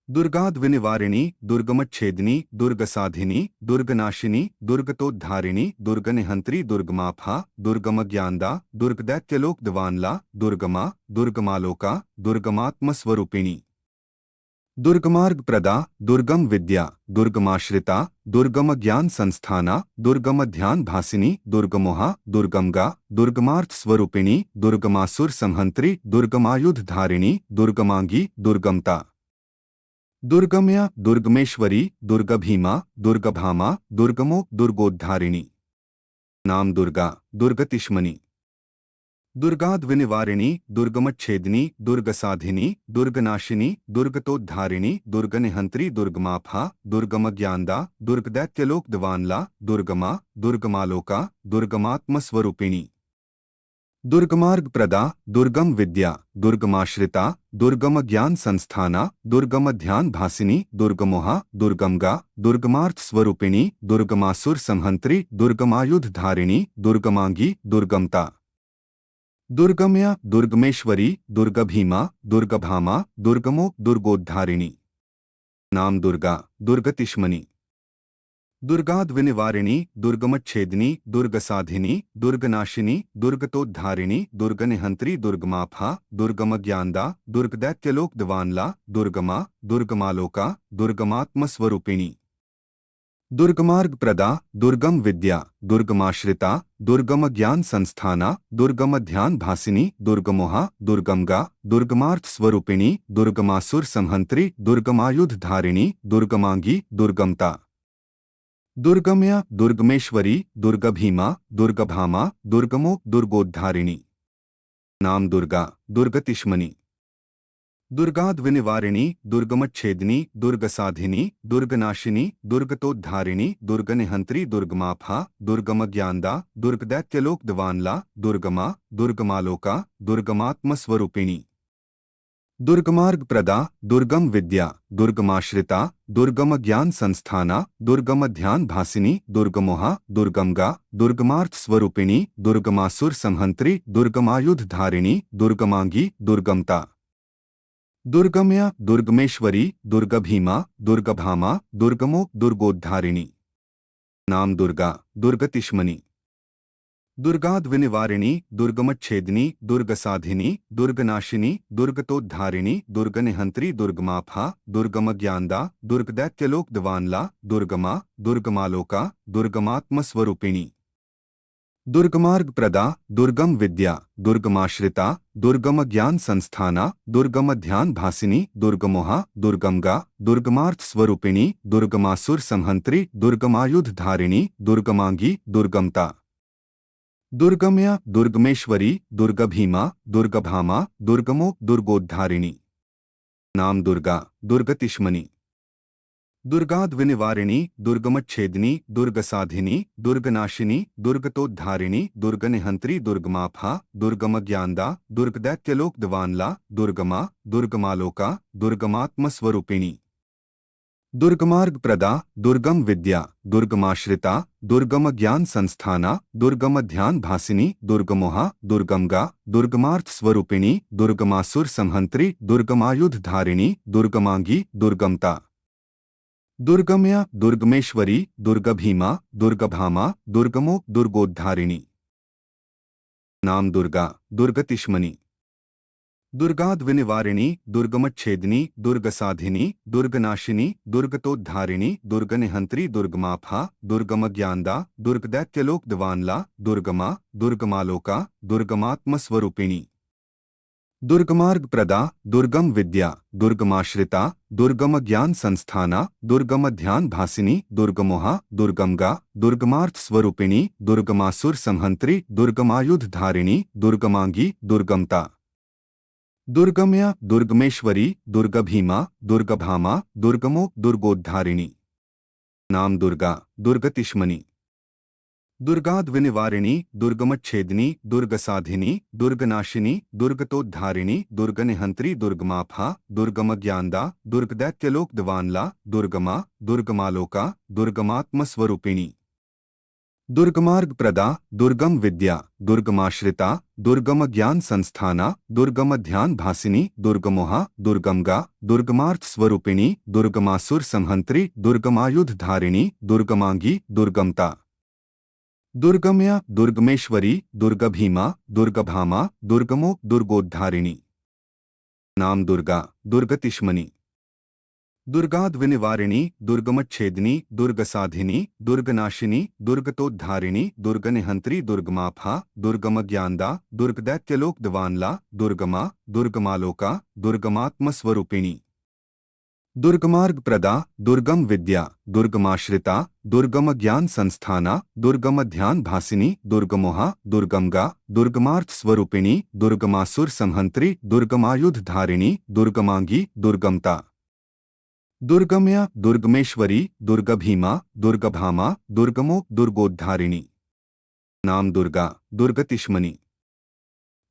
दुर्गाद्विनिवारिणी दुर्गमच्छेदिनी दुर्गसाधिनी दुर्गनाशिनी दुर्गतोद्धारिणी दुर्गनिहंत्री दुर्गमाफा दुर्गमज्ञानदा दुर्गदैत्यलोकदवानला दुर्गमा दुर्गमालोका दुर्गमात्मस्वरूपिणी दुर्गमार्ग प्रदा दुर्गम विद्या दुर्गमाश्रिता दुर्गम ज्ञान संस्थाना दुर्गम ध्यान भासिनी दुर्गमोहा दुर्गमगा दुर्गमार्थ स्वरूपिणी दुर्गमासुर संहंत्री दुर्गमायुध धारिणी दुर्गमांगी दुर्गमता दुर्गम्या दुर्गमेश्वरी दुर्गभीमा दुर्गभामा दुर्गमो दुर्गोद्धारिणी नाम दुर्गा दुर्गतिष्मनि दुर्गाद्विनिवारिणी दुर्गमच्छेदिनी दुर्गसाधिनी दुर्गनाशिनी दुर्गतोद्धारिणी दुर्गनिहंत्री दुर्गमाफा दुर्गमज्ञानदा दुर्गदैत्यलोकदवानला दुर्गमा दुर्गमालोका दुर्गमात्मस्वरूपिणी दुर्गमार्ग प्रदा दुर्गम विद्या दुर्गमाश्रिता दुर्गम ज्ञान संस्थाना दुर्गम ध्यान भासिनी दुर्गमोहा दुर्गमगा दुर्गमार्थ स्वरूपिणी दुर्गमासुर संहंत्री दुर्गमायुध धारिणी दुर्गमांगी दुर्गमता दुर्गम्या दुर्गमेश्वरी दुर्गभीमा दुर्गभामा दुर्गमो दुर्गोद्धारिणी नाम दुर्गा दुर्गतिष्मनि दुर्गाद्विनिवारिणी दुर्गमच्छेदिनी दुर्गसाधिनी दुर्गनाशिनी दुर्गतोद्धारिणी दुर्गनिहंत्री दुर्गमाफा दुर्गमज्ञानदा दुर्गदैत्यलोकदवानला दुर्गमा दुर्गमालोका दुर्गमात्मस्वरूपिणी दुर्गमार्ग प्रदा दुर्गम विद्या दुर्गमाश्रिता दुर्गम ज्ञान संस्थाना दुर्गम ध्यान भासिनी दुर्गमोहा दुर्गमगा दुर्गमार्थ स्वरूपिणी दुर्गमासुर संहंत्री दुर्गमायुध धारिणी दुर्गमांगी दुर्गमता दुर्गम्या दुर्गमेश्वरी दुर्गभीमा दुर्गभामा दुर्गमो दुर्गोद्धारिणी नाम दुर्गा दुर्गतिष्मनि दुर्गाद्विनिवारिणी दुर्गमच्छेदिनी दुर्गसाधिनी दुर्गनाशिनी दुर्गतोद्धारिणी दुर्गनिहंत्री दुर्गमाफा दुर्गमज्ञानदा दुर्गदैत्यलोकदवानला दुर्गमा दुर्गमालोका दुर्गमात्मस्वरूपिणी दुर्गमार्ग प्रदा दुर्गम विद्या दुर्गमाश्रिता दुर्गम ज्ञान संस्थाना दुर्गम ध्यान भासिनी दुर्गमोहा दुर्गमगा दुर्गमार्थ स्वरूपिणी दुर्गमासुर संहंत्री दुर्गमायुध धारिणी दुर्गमांगी दुर्गमता दुर्गम्या दुर्गमेश्वरी दुर्गभीमा दुर्गभामा दुर्गमो दुर्गोद्धारिणी नाम दुर्गा दुर्गतिष्मनि दुर्गाद्विनिवारिणी दुर्गमच्छेदिनी दुर्गसाधिनी दुर्गनाशिनी दुर्गतोद्धारिणी दुर्गनिहंत्री दुर्गमाफा दुर्गमज्ञानदा दुर्गदैत्यलोकदवानला दुर्गमा दुर्गमालोका दुर्गमात्मस्वरूपिणी दुर्गमार्ग प्रदा दुर्गम विद्या दुर्गमाश्रिता दुर्गम ज्ञान संस्थाना दुर्गम ध्यान भासिनी दुर्गमोहा दुर्गमगा दुर्गमार्थ स्वरूपिणी दुर्गमासुर संहंत्री दुर्गमायुध धारिणी दुर्गमांगी दुर्गमता दुर्गम्या दुर्गमेश्वरी दुर्गभीमा दुर्गभामा दुर्गमो दुर्गोद्धारिणी नाम दुर्गा दुर्गतिष्मनि दुर्गाद्विनिवारिणी दुर्गमच्छेदिनी दुर्गसाधिनी दुर्गनाशिनी दुर्गतोद्धारिणी दुर्गनिहंत्री दुर्गमाफा दुर्गमज्ञानदा दुर्गदैत्यलोकदवानला दुर्गमा दुर्गमालोका दुर्गमात्मस्वरूपिणी दुर्गमार्ग प्रदा दुर्गम विद्या दुर्गमाश्रिता दुर्गम ज्ञान संस्थाना दुर्गम ध्यान भासिनी दुर्गमोहा दुर्गमगा दुर्गमार्थ स्वरूपिणी दुर्गमासुर संहंत्री दुर्गमायुध धारिणी दुर्गमांगी दुर्गमता दुर्गम्या दुर्गमेश्वरी दुर्गभीमा दुर्गभामा दुर्गमो दुर्गोद्धारिणी नाम दुर्गा दुर्गतिष्मनि दुर्गाद्विनिवारिणी दुर्गमच्छेदिनी दुर्गसाधिनी दुर्गनाशिनी दुर्गतोद्धारिणी दुर्गनिहंत्री दुर्गमाफा दुर्गमज्ञानदा दुर्गदैत्यलोकदवानला दुर्गमा दुर्गमालोका दुर्गमात्मस्वरूपिणी दुर्गमार्ग प्रदा दुर्गम विद्या दुर्गमाश्रिता दुर्गम ज्ञान संस्थाना दुर्गम ध्यान भासिनी दुर्गमोहा दुर्गमगा दुर्गमार्थ स्वरूपिणी दुर्गमासुर संहंत्री दुर्गमायुध धारिणी दुर्गमांगी दुर्गमता दुर्गम्या दुर्गमेश्वरी दुर्गभीमा दुर्गभामा दुर्गमो दुर्गोद्धारिणी नाम दुर्गा दुर्गतिष्मनि दुर्गाद्विनिवारिणी दुर्गमच्छेदिनी दुर्गसाधिनी दुर्गनाशिनी दुर्गतोद्धारिणी दुर्गनिहंत्री दुर्गमाफा दुर्गमज्ञानदा दुर्गदैत्यलोकदवानला दुर्गमा दुर्गमालोका दुर्गमात्मस्वरूपिणी दुर्गमार्ग प्रदा, दुर्गम विद्या, दुर्गमाश्रिता, दुर्गम ज्ञान संस्थाना, दुर्गम ध्यान भासिनी, दुर्गमोहा, दुर्गमगा, दुर्गमार्थ स्वरूपिणी, दुर्गमासुर संहंत्री, दुर्गमायुध धारिणी, दुर्गमांगी, दुर्गमता, दुर्गम्या, दुर्गमेश्वरी, दुर्गभीमा, दुर्गभामा, दुर्गमो, दुर्गोद्धारिणी। नाम दुर्गा, दुर्गतिष्मनि, दुर्गाद्विनिवारिणी, दुर्गमच्छेदिनी, दुर्गसाधिनी, दुर्गनाशिनी, दुर्गतोद्धारिणी, दुर्गनिहंत्री, दुर्गमाफा, दुर्गमज्ञानदा, दुर्गदैत्यलोक दवानला, दुर्गमा, दुर्गमालोका, दुर्गमात्मस्वरूपिणी। दुर्गमार्ग प्रदा, दुर्गम विद्या, दुर्गमाश्रिता, दुर्गम ज्ञान संस्थाना, दुर्गम ध्यान भासिनी, दुर्गमोहा, दुर्गमगा, दुर्गमार्थ स्वरूपिणी, दुर्गमासुर संहंत्री, दुर्गमायुध धारिणी, दुर्गमांगी, दुर्गमता, दुर्गम्या, दुर्गमेश्वरी, दुर्गभीमा, दुर्गभामा, दुर्गमो, दुर्गोद्धारिणी। नाम दुर्गा, दुर्गतिष्मनि,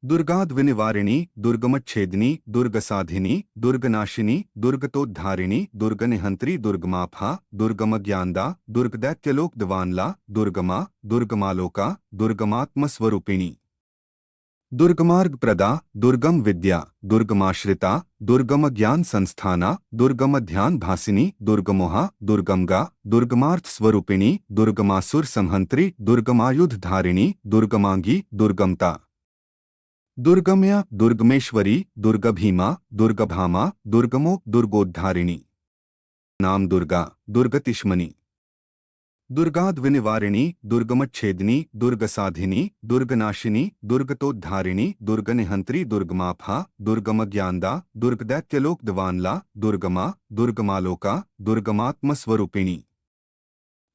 दुर्गाद्विनिवारिणी, दुर्गमच्छेदिनी, दुर्गसाधिनी, दुर्गनाशिनी, दुर्गतोद्धारिणी, दुर्गनिहंत्री, दुर्गमाफा, दुर्गमज्ञानदा, दुर्गदैत्यलोक दवानला, दुर्गमा, दुर्गमालोका, दुर्गमात्मस्वरूपिणी। दुर्गमार्ग प्रदा, दुर्गम विद्या, दुर्गमाश्रिता, दुर्गम ज्ञान संस्थाना, दुर्गम ध्यान भासिनी, दुर्गमोहा, दुर्गमगा, दुर्गमार्थ स्वरूपिणी, दुर्गमासुर संहंत्री, दुर्गमायुध धारिणी, दुर्गमांगी, दुर्गमता, दुर्गम्या, दुर्गमेश्वरी, दुर्गभीमा, दुर्गभामा, दुर्गमो, दुर्गोद्धारिणी। नाम दुर्गा, दुर्गतिष्मनि, दुर्गाद्विनिवारिणी, दुर्गमच्छेदिनी, दुर्गसाधिनी, दुर्गनाशिनी, दुर्गतोद्धारिणी, दुर्गनिहंत्री, दुर्गमाफा, दुर्गमज्ञानदा, दुर्गदैत्यलोक दवानला, दुर्गमा, दुर्गमालोका, दुर्गमात्मस्वरूपिणी।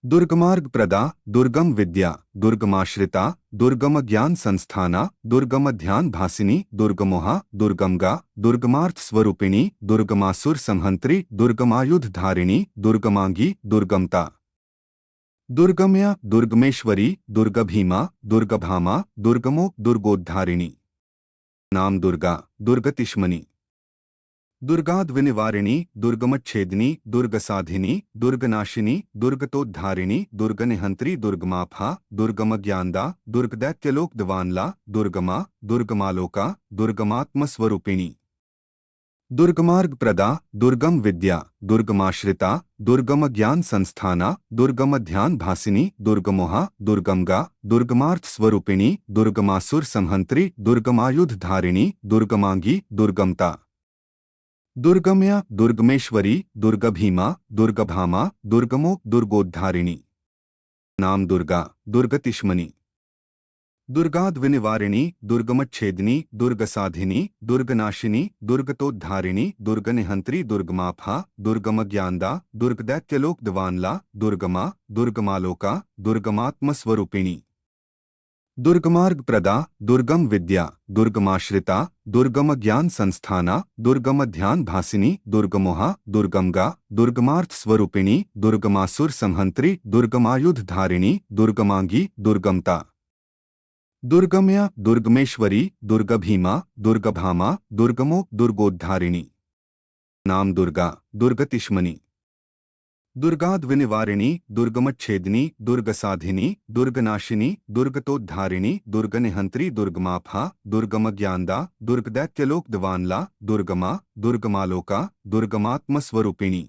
दुर्गमार्ग प्रदा, दुर्गम विद्या, दुर्गमाश्रिता, दुर्गम ज्ञान संस्थाना, दुर्गम ध्यान भासिनी, दुर्गमोहा, दुर्गमगा, दुर्गमार्थ स्वरूपिणी, दुर्गमासुर संहंत्री, दुर्गमायुध धारिणी, दुर्गमांगी, दुर्गमता, दुर्गम्या, दुर्गमेश्वरी, दुर्गभीमा, दुर्गभामा, दुर्गमो, दुर्गोद्धारिणी। नाम दुर्गा, दुर्गतिष्मनि, दुर्गाद्विनिवारिणी, दुर्गमच्छेदिनी, दुर्गसाधिनी, दुर्गनाशिनी, दुर्गतोद्धारिणी, दुर्गनिहंत्री, दुर्गमाफा, दुर्गमज्ञानदा, दुर्गदैत्यलोक दवानला, दुर्गमा, दुर्गमालोका, दुर्गमात्मस्वरूपिणी। दुर्गमार्ग प्रदा, दुर्गम विद्या, दुर्गमाश्रिता, दुर्गम ज्ञान संस्थाना, दुर्गम ध्यान भासिनी, दुर्गमोहा, दुर्गमगा, दुर्गमार्थ स्वरूपिणी, दुर्गमासुर संहंत्री, दुर्गमायुध धारिणी, दुर्गमांगी, दुर्गमता, दुर्गम्या, दुर्गमेश्वरी, दुर्गभीमा, दुर्गभामा, दुर्गमो, दुर्गोद्धारिणी। नाम दुर्गा, दुर्गतिष्मनि, दुर्गाद्विनिवारिणी, दुर्गमच्छेदिनी, दुर्गसाधिनी, दुर्गनाशिनी, दुर्गतोद्धारिणी, दुर्गनिहंत्री, दुर्गमाफा, दुर्गमज्ञानदा, दुर्गदैत्यलोक दवानला, दुर्गमा, दुर्गमालोका, दुर्गमात्मस्वरूपिणी। दुर्गमार्ग प्रदा, दुर्गम विद्या, दुर्गमाश्रिता, दुर्गम ज्ञान संस्थाना, दुर्गम ध्यान भासिनी, दुर्गमोहा, दुर्गमगा, दुर्गमार्थ स्वरूपिणी, दुर्गमासुर संहंत्री, दुर्गमायुध धारिणी, दुर्गमांगी, दुर्गमता, दुर्गम्या, दुर्गमेश्वरी, दुर्गभीमा, दुर्गभामा, दुर्गमो, दुर्गोद्धारिणी। नाम दुर्गा, दुर्गतिष्मनि, दुर्गाद्विनिवारिणी, दुर्गमच्छेदिनी, दुर्गसाधिनी, दुर्गनाशिनी, दुर्गतोद्धारिणी, दुर्गनिहंत्री, दुर्गमाफा, दुर्गमज्ञानदा, दुर्गदैत्यलोक दवानला, दुर्गमा, दुर्गमालोका, दुर्गमात्मस्वरूपिणी।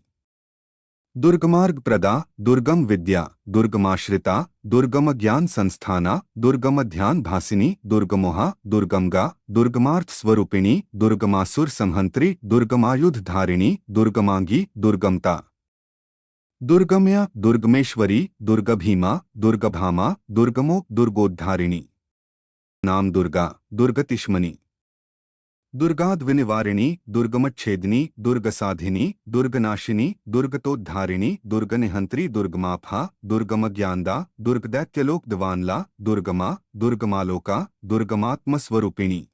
दुर्गमार्ग प्रदा, दुर्गम विद्या, दुर्गमाश्रिता, दुर्गम ज्ञान संस्थाना, दुर्गम ध्यान भासिनी, दुर्गमोहा, दुर्गमगा, दुर्गमार्थ स्वरूपिणी, दुर्गमासुर संहंत्री, दुर्गमायुध धारिणी, दुर्गमांगी, दुर्गमता, दुर्गम्या, दुर्गमेश्वरी, दुर्गभीमा, दुर्गभामा, दुर्गमो, दुर्गोद्धारिणी। नाम दुर्गा, दुर्गतिष्मनि, दुर्गाद्विनिवारिणी, दुर्गमच्छेदिनी, दुर्गसाधिनी, दुर्गनाशिनी, दुर्गतोद्धारिणी, दुर्गनिहंत्री, दुर्गमाफा, दुर्गमज्ञानदा, दुर्गदैत्यलोक दवानला, दुर्गमा, दुर्गमालोका, दुर्गमात्मस्वरूपिणी।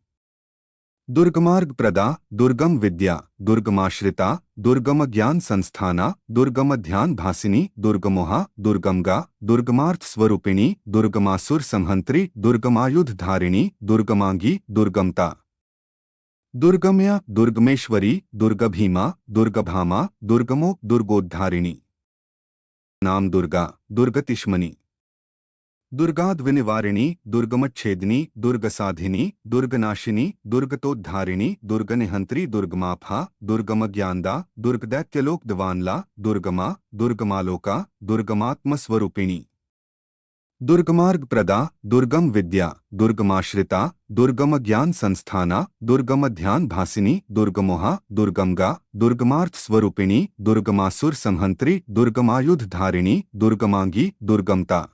दुर्गमार्ग प्रदा, दुर्गम विद्या, दुर्गमाश्रिता, दुर्गम ज्ञान संस्थाना, दुर्गम ध्यान भासिनी, दुर्गमोहा, दुर्गमगा, दुर्गमार्थ स्वरूपिणी, दुर्गमासुर संहंत्री, दुर्गमायुध धारिणी, दुर्गमांगी, दुर्गमता, दुर्गम्या, दुर्गमेश्वरी, दुर्गभीमा, दुर्गभामा, दुर्गमो, दुर्गोद्धारिणी। नाम दुर्गा, दुर्गतिष्मनि, दुर्गाद्विनिवारिणी, दुर्गमच्छेदिनी, दुर्गसाधिनी, दुर्गनाशिनी, दुर्गतोद्धारिणी, दुर्गनिहंत्री, दुर्गमाफा, दुर्गमज्ञानदा, दुर्गदैत्यलोकदवानला, दुर्गमा, दुर्गमालोका, दुर्गमात्मस्वरूपिणी। दुर्गमार्ग प्रदा, दुर्गम विद्या, दुर्गमाश्रिता, दुर्गम ज्ञान संस्थाना, दुर्गम ध्यान भासिनी, दुर्गमोहा, दुर्गमगा, दुर्गमार्थ स्वरूपिणी, दुर्गमासुर संहंत्री, दुर्गमायुध धारिणी, दुर्गमांगी, दुर्गमता।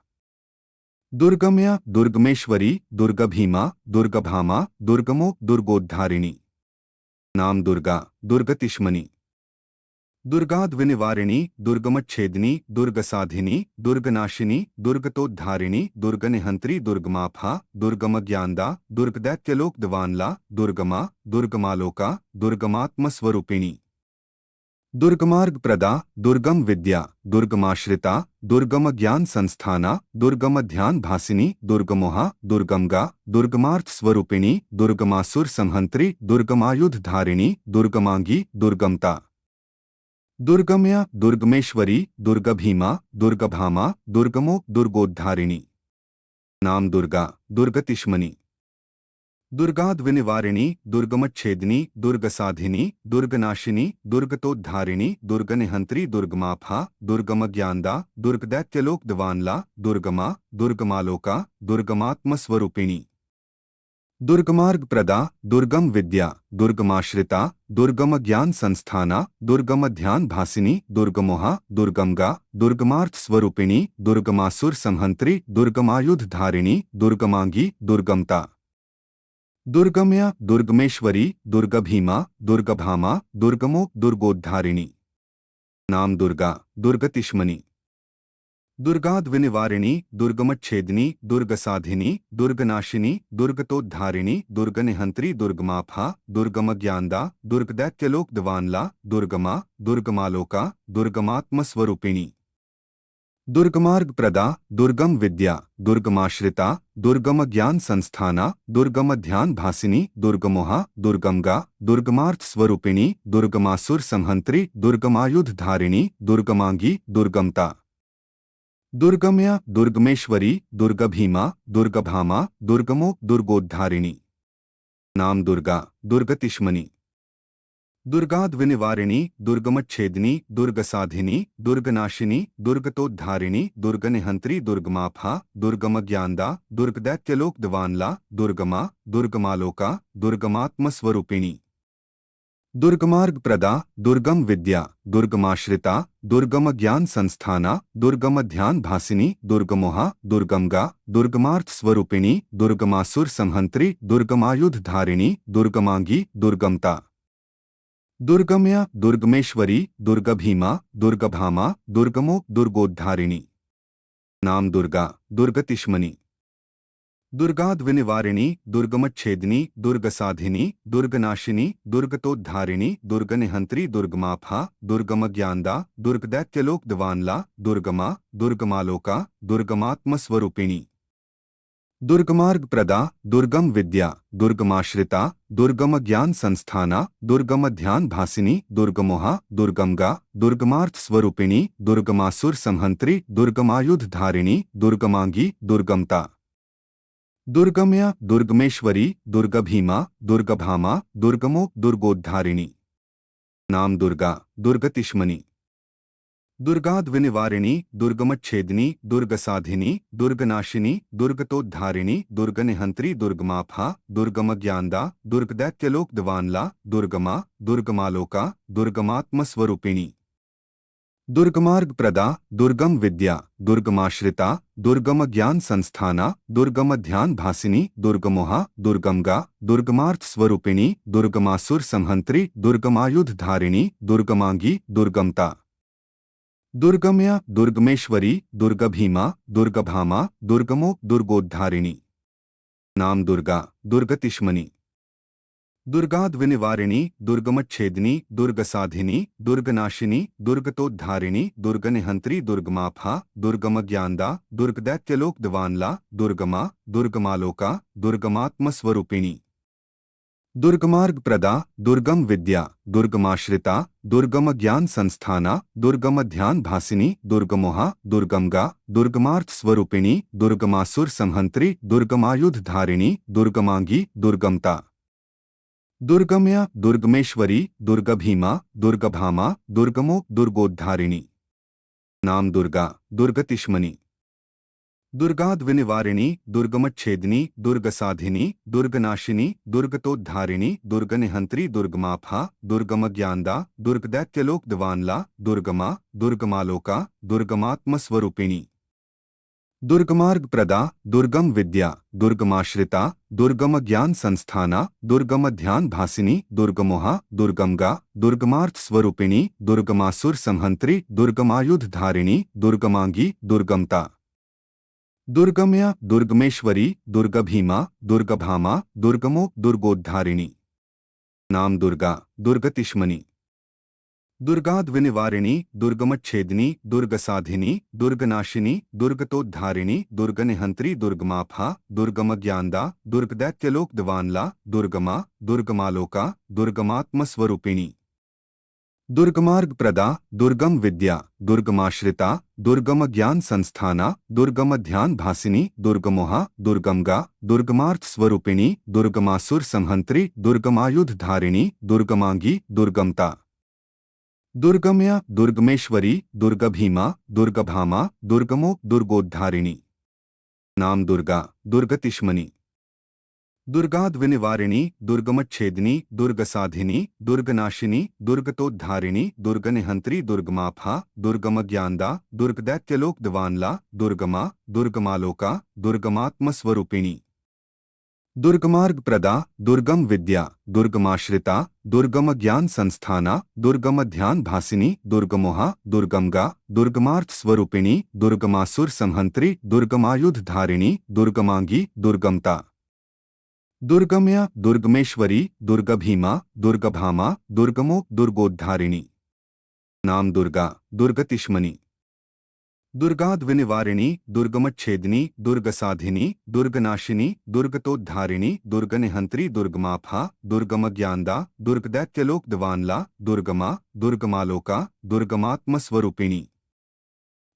दुर्गम्या, दुर्गमेश्वरी, दुर्गभीमा, दुर्गभामा, दुर्गमो, दुर्गोद्धारिणी। नाम दुर्गा, दुर्गतिष्मनी। दुर्गाद्विनिवारिणी, दुर्गमच्छेदिनी, दुर्गसाधिनी, दुर्गनाशिनी, दुर्गतोद्धारिणी, दुर्गनिहंत्री, दुर्गमाफा, दुर्गमज्ञानदा, दुर्गदैत्यलोकदवानला, दुर्गमा, दुर्गमालोका, दुर्गमात्मस्वरूपिणी। दुर्गमार्ग प्रदा, दुर्गम विद्या, दुर्गमाश्रिता, दुर्गम ज्ञान संस्थाना, दुर्गम ध्यान भासिनी, दुर्गमोहा, दुर्गमगा, दुर्गमार्थ स्वरूपिणी, दुर्गमासुर संहंत्री, दुर्गमायुध धारिणी, दुर्गमांगी, दुर्गमता। दुर्गम्या, दुर्गमेश्वरी, दुर्गभीमा, दुर्गभामा, दुर्गमो, दुर्गोद्धारिणी। नाम दुर्गा, दुर्गतिष्मनी। दुर्गाद्विनिवारिणी, दुर्गमच्छेदिनी, दुर्गसाधिनी, दुर्गनाशिनी, दुर्गतोद्धारिणी, दुर्गनिहंत्री, दुर्गमाफा, दुर्गमज्ञानदा, दुर्गदैत्यलोकदवानला, दुर्गमा, दुर्गमालोका, दुर्गमात्मस्वरूपिणी। दुर्गमार्ग प्रदा, दुर्गम विद्या, दुर्गमाश्रिता, दुर्गम ज्ञान संस्थाना, दुर्गम ध्यान भासिनी, दुर्गमोहा, दुर्गमगा, दुर्गमार्थ स्वरूपिणी, दुर्गमासुर संहंत्री, दुर्गमायुध धारिणी, दुर्गमांगी, दुर्गमता। दुर्गम्या, दुर्गमेश्वरी, दुर्गभीमा, दुर्गभामा, दुर्गमो, दुर्गोद्धारिणी। नाम दुर्गा, दुर्गतिष्मनी। दुर्गाद्विनिवारिणी, दुर्गमच्छेदिनी, दुर्गसाधिनी, दुर्गनाशिनी, दुर्गतोद्धारिणी, दुर्गनिहंत्री, दुर्गमाफा, दुर्गमज्ञानदा, दुर्गदैत्यलोकदवानला, दुर्गमा, दुर्गमालोका, दुर्गमात्मस्वरूपिणी। दुर्गमार्ग प्रदा, दुर्गम विद्या, दुर्गमाश्रिता, दुर्गम ज्ञान संस्थाना, दुर्गम ध्यान भासिनी, दुर्गमोहा, दुर्गमगा, दुर्गमार्थ स्वरूपिणी, दुर्गमासुर संहंत्री, दुर्गमायुध धारिणी, दुर्गमांगी, दुर्गमता। दुर्गम्या, दुर्गमेश्वरी, दुर्गभीमा, दुर्गभामा, दुर्गमो, दुर्गोद्धारिणी। नाम दुर्गा, दुर्गतिष्मनी। दुर्गाद्विनिवारिणी, दुर्गमच्छेदिनी, दुर्गसाधिनी, दुर्गनाशिनी, दुर्गतोद्धारिणी, दुर्गनिहंत्री, दुर्गमाफा, दुर्गमज्ञानदा, दुर्गदैत्यलोकदवानला, दुर्गमा, दुर्गमालोका, दुर्गमात्मस्वरूपिणी। दुर्गमार्ग प्रदा, दुर्गम विद्या, दुर्गमाश्रिता, दुर्गम ज्ञान संस्थाना, दुर्गम ध्यान भासिनी, दुर्गमोहा, दुर्गमगा, दुर्गमार्थ स्वरूपिणी, दुर्गमासुर संहंत्री, दुर्गमायुध धारिणी, दुर्गमांगी, दुर्गमता। दुर्गम्या, दुर्गमेश्वरी, दुर्गभीमा, दुर्गभामा, दुर्गमो, दुर्गोद्धारिणी। नाम दुर्गा, दुर्गतिष्मनी। दुर्गाद्विनिवारिणी, दुर्गमच्छेदिनी, दुर्गसाधिनी, दुर्गनाशिनी, दुर्गतोद्धारिणी, दुर्गनिहंत्री, दुर्गमाफा, दुर्गमज्ञानदा, दुर्गदैत्यलोकदवानला, दुर्गमा, दुर्गमालोका, दुर्गमात्मस्वरूपिणी। दुर्गमार्ग प्रदा, दुर्गम विद्या, दुर्गमाश्रिता, दुर्गम ज्ञान संस्थाना, दुर्गम ध्यान भासिनी, दुर्गमोहा, दुर्गमगा, दुर्गमार्थ स्वरूपिणी, दुर्गमासुर संहंत्री, दुर्गमायुध धारिणी, दुर्गमांगी, दुर्गमता। दुर्गम्या, दुर्गमेश्वरी, दुर्गभीमा, दुर्गभामा, दुर्गमो, दुर्गोद्धारिणी। नाम दुर्गा, दुर्गतिष्मनी। दुर्गाद्विनिवारिणी, दुर्गमच्छेदिनी, दुर्गसाधिनी, दुर्गनाशिनी, दुर्गतोद्धारिणी, दुर्गनिहंत्री, दुर्गमाफा, दुर्गमज्ञानदा, दुर्गदैत्यलोकदवानला, दुर्गमा, दुर्गमालोका, दुर्गमात्मस्वरूपिणी। दुर्गमार्ग प्रदा, दुर्गम विद्या, दुर्गमाश्रिता, दुर्गम ज्ञान संस्थाना, दुर्गम ध्यान भासिनी, दुर्गमोहा, दुर्गमगा, दुर्गमार्थ स्वरूपिणी, दुर्गमासुर संहंत्री, दुर्गमायुध धारिणी, दुर्गमांगी, दुर्गमता। दुर्गम्या, दुर्गमेश्वरी, दुर्गभीमा, दुर्गभामा, दुर्गमो, दुर्गोद्धारिणी। नाम दुर्गा, दुर्गतिष्मनी। दुर्गाद्विनिवारिणी, दुर्गमच्छेदिनी, दुर्गसाधिनी, दुर्गनाशिनी, दुर्गतोद्धारिणी, दुर्गनिहंत्री, दुर्गमाफा, दुर्गमज्ञानदा, दुर्गदैत्यलोकदवानला, दुर्गमा, दुर्गमालोका, दुर्गमात्मस्वरूपिणी। दुर्गमार्ग प्रदा, दुर्गम विद्या, दुर्गमाश्रिता, दुर्गम ज्ञान संस्थाना, दुर्गम ध्यान भासिनी, दुर्गमोहा, दुर्गमगा, दुर्गमार्थ स्वरूपिणी, दुर्गमासुर संहंत्री, दुर्गमायुध धारिणी, दुर्गमांगी, दुर्गमता। दुर्गम्या, दुर्गमेश्वरी, दुर्गभीमा, दुर्गभामा, दुर्गमो, दुर्गोद्धारिणी। नाम दुर्गा, दुर्गतिष्मनि। दुर्गाद्विनिवारिणी, दुर्गमच्छेदिनी, दुर्गसाधिनी, दुर्गनाशिनी, दुर्गतोद्धारिणी, दुर्गनिहंत्री, दुर्गमाफा, दुर्गमज्ञानदा, दुर्गदैत्यलोक दवानला, दुर्गमा, दुर्गमालोका, दुर्गमात्मस्वरूपिणी। दुर्गमार्ग प्रदा, दुर्गम विद्या, दुर्गमाश्रिता, दुर्गम ज्ञान संस्थाना, दुर्गम ध्यान भासिनी, दुर्गमोहा, दुर्गमगा, दुर्गमार्थ स्वरूपिणी, दुर्गमासुर संहंत्री, दुर्गमायुध धारिणी, दुर्गमांगी, दुर्गमता। दुर्गम्या, दुर्गमेश्वरी, दुर्गभीमा, दुर्गभामा, दुर्गमो, दुर्गोद्धारिणी। नाम दुर्गा, दुर्गतिष्मनि। दुर्गाद्विनिवारिणी, दुर्गमच्छेदिनी, दुर्गसाधिनी, दुर्गनाशिनी, दुर्गतोद्धारिणी, दुर्गनिहंत्री, दुर्गमाफा, दुर्गमज्ञानदा, दुर्गदैत्यलोक दवानला, दुर्गमा, दुर्गमालोका, दुर्गमात्मस्वरूपिणी। दुर्गमार्ग प्रदा, दुर्गम विद्या, दुर्गमाश्रिता, दुर्गम ज्ञान संस्थाना, दुर्गम ध्यान भासिनी, दुर्गमोहा, दुर्गमगा, दुर्गमार्थ स्वरूपिणी, दुर्गमासुर संहंत्री, दुर्गमायुध धारिणी, दुर्गमांगी, दुर्गमता। दुर्गम्या, दुर्गमेश्वरी, दुर्गभीमा, दुर्गभामा, दुर्गमो, दुर्गोद्धारिणी। नाम दुर्गा, दुर्गतिष्मनि। दुर्गाद्विनिवारिणी, दुर्गमच्छेदिनी, दुर्गसाधिनी, दुर्गनाशिनी, दुर्गतोद्धारिणी, दुर्गनिहंत्री, दुर्गमाफा, दुर्गमज्ञानदा, दुर्गदैत्यलोक दवानला, दुर्गमा, दुर्गमालोका, दुर्गमात्मस्वरूपिणी। दुर्गमार्ग प्रदा, दुर्गम विद्या, दुर्गमाश्रिता, दुर्गम ज्ञान संस्थाना, दुर्गम ध्यान भासिनी, दुर्गमोहा, दुर्गमगा, दुर्गमार्थ स्वरूपिणी, दुर्गमासुर संहंत्री, दुर्गमायुध धारिणी, दुर्गमांगी, दुर्गमता। दुर्गम्या, दुर्गमेश्वरी, दुर्गभीमा, दुर्गभामा, दुर्गमो, दुर्गोद्धारिणी। नाम दुर्गा, दुर्गतिष्मनि। दुर्गाद्विनिवारिणी, दुर्गमच्छेदिनी, दुर्गसाधिनी, दुर्गनाशिनी, दुर्गतोद्धारिणी, दुर्गनिहंत्री, दुर्गमाफा, दुर्गमज्ञानदा, दुर्गदैत्यलोक दवानला, दुर्गमा, दुर्गमालोका, दुर्गमात्मस्वरूपिणी।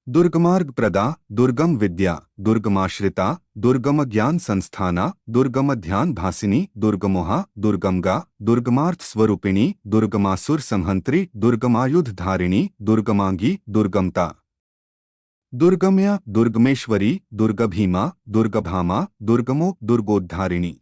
दुर्गमार्ग प्रदा, दुर्गम विद्या, दुर्गमाश्रिता, दुर्गम ज्ञान संस्थाना, दुर्गम ध्यान भासिनी, दुर्गमोहा, दुर्गमगा, दुर्गमार्थ स्वरूपिणी, दुर्गमासुर संहंत्री, दुर्गमायुध धारिणी, दुर्गमांगी, दुर्गमता। दुर्गम्या, दुर्गमेश्वरी, दुर्गभीमा, दुर्गभामा, दुर्गमो, दुर्गोद्धारिणी।